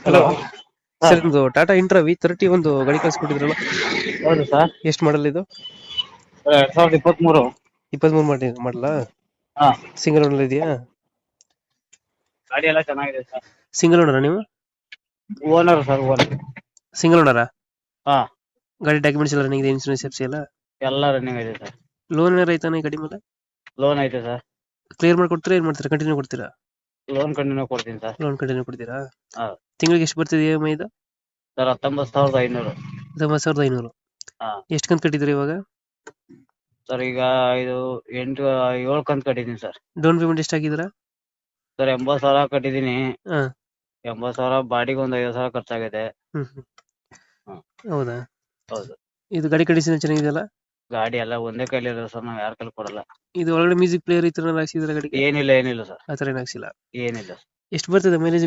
Hello hello. Sir, ಒಂದು Tata intra V30 ಒಂದು ಗಾಡಿ ಕಳಿಸ್ಕೊಟ್ಟಿದ್ರಲ್ಲ, ಹೌದು ಸರ್. ಎಷ್ಟು ಮಾಡಲ್ ಇದು? 2023. 23 ಮಾಡಲಾ? ಹಾ, ಸಿಂಗಲ್ ಓನರ್ ಇದೆಯಾ? ಗಾಡಿ ಎಲ್ಲ ಚೆನ್ನಾಗಿದೆ ಸರ್. ಸಿಂಗಲ್ ಓನರಾ ನೀವು? Owner sir, owner. ಸಿಂಗಲ್ ಓನರಾ? ಹಾ, ಗಾಡಿ ಡಾಕ್ಯುಮೆಂಟ್ಸ್ ಎಲ್ಲ ರನ್ನಿಂಗ್ ಇದೆ, ಇನ್ಸೂರೆನ್ಸ್ ಎಫ್ಸಿ ಎಲ್ಲ? ಎಲ್ಲ ರನ್ನಿಂಗ್ ಇದೆ ಸರ್. ಲೋನ್ ಏನಾರ ಐತಾನೆ ಗಾಡಿ ಮೇಲೆ? ಲೋನ್ ಐತೆ ಸರ್. ಕ್ಲಿಯರ್ ಮಾಡಿ ಕೊಡ್ತೀರಾ, ಏನು ಮಾಡ್ತೀರಾ, ಕಂಟಿನ್ಯೂ ಕೊಡ್ತೀರಾ? ಲೋನ್ ಕಂಟಿನ್ಯೂ ಕೊಡ್ತೀನಿ ಸರ್. ಲೋನ್ ಕಂಟಿನ್ಯೂ ಕೊಡ್ತೀರಾ? ಹಾ ತಿಂಗಳಿಗೆ ಎಷ್ಟು ಬರ್ತಿದೆ EMI ಇದು? ಸರ್, 19,500. 19,500. ಹಾ ಎಷ್ಟು ಕಂತು ಕಟ್ಟಿದ್ದೀರಿ ಇವಾಗ? ಸರ್, ಈಗ ಇದು 7 ಕಂತು ಕಟ್ಟಿದ್ದೀನಿ ಸರ್. ಡೌನ್ ಪೇಮೆಂಟ್ ಎಷ್ಟು ಹಾಕಿದ್ದೀರಾ? ಸರ್, 80,000 ಕಟ್ಟಿದ್ದೀನಿ. ಹಾ. 80,000 ಬಾಡಿಗೆ ಒಂದು 5,000 ಖರ್ಚಾಗಿದೆ. ಹ್ಮ್ ಹ್ಮ್. ಹ್ಮ್. ಹೌದಾ? ಹೌದು. ಇದು ಗಾಡಿ ಕಂಡೀಷನ್ ಚೆನ್ನಾಗಿದೆಯಲ್ಲ? ಗಾಡಿ ಎಲ್ಲ ಒಂದೇ ಕೈಲಿ ಇರೋದು ಸರ್, ನಾವು ಯಾರ ಕೈಲಿ ಕೊಡಲ್ಲ. ಇದು ಒಳಗಡೆ ಮ್ಯೂಸಿಕ್ ಪ್ಲೇಯರ್ ಈ ತರ ಹಾಕ್ಸಿದ್ರೆ ಗಾಡಿಗೆ? ಏನಿಲ್ಲ ಸರ್, ಆ ಥರ ಏನು ಹಾಕ್ಸಿಲ್ಲ. ಏನಿಲ್ಲ. ಎಷ್ಟು ಬರ್ತದೆ ಮೈಲೇಜ್